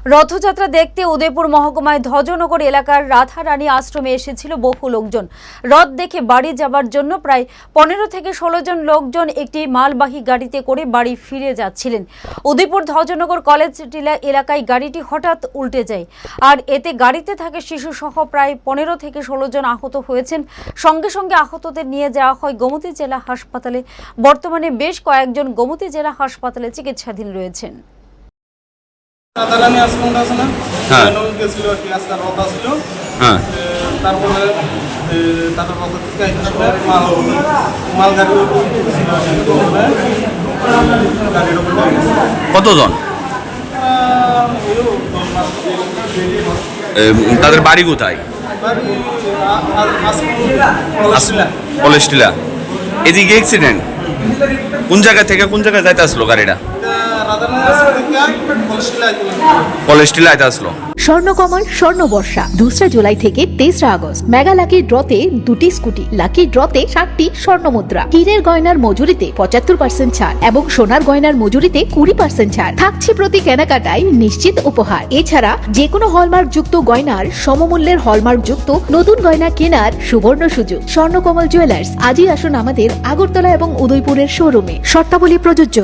রথযাত্রা দেখতে উদয়পুর মহকুমায় ধ্বজনগর এলাকার রাধারানী আশ্রমে এসেছিল বহু লোকজন। রথ দেখে বাড়ি যাবার জন্য প্রায় 15 থেকে 16 জন লোকজন একটি মালবাহী গাড়িতে করে বাড়ি ফিরে যাচ্ছিলেন। উদয়পুর ধ্বজনগর কলেজ টিলা এলাকায় গাড়িটি হঠাৎ উল্টে যায়, আর এতে গাড়িতে থাকা শিশু সহ প্রায় 15 থেকে 16 জন আহত হয়েছেন। সঙ্গে সঙ্গে আহতদের নিয়ে যাওয়া হয় গোমতী জেলা হাসপাতালে। বর্তমানে বেশ কয়েকজন গোমতী জেলা হাসপাতালে চিকিৎসাধীন রয়েছেন। রাধারানী আশ্রম আছে না, হ্যাঁ গেছিল আর কি, আজকে রথ আসছিল। হ্যাঁ তারপরে তাদের রথ থেকে মাল গাড়ি গাড়ির উপর কতজন? তাদের বাড়ি কোথায়? কলেজ টিলা। এদিকে অ্যাক্সিডেন্ট কোন জায়গা থেকে কোন জায়গায় যাইতে আসলো গাড়িটা? কলেজ টিলা আইতে আসলো। স্বর্ণকমল স্বর্ণবর্ষা 2 জুলাই থেকে 23 আগস্ট। মেগা লাকি ড্রতে 2টি স্কুটি, লাকি ড্রতে 7টি স্বর্ণমুদ্রা। হীরের গয়নার মজুরিতে 75% ছাড় এবং সোনার গয়নার মজুরিতে 20% ছাড় থাকছে প্রতি কেনাকাটায় নিশ্চিত উপহার। এছাড়া যে কোনো হলমার্ক যুক্ত গয়নার সমমূল্যের হলমার্ক যুক্ত নতুন গয়না কেনার সুবর্ণ সুযোগ। স্বর্ণকমল জুয়েলার্স, আজই আসুন আমাদের আগরতলা এবং উদয়পুরের শোরুমে। শর্তাবলী প্রযোজ্য।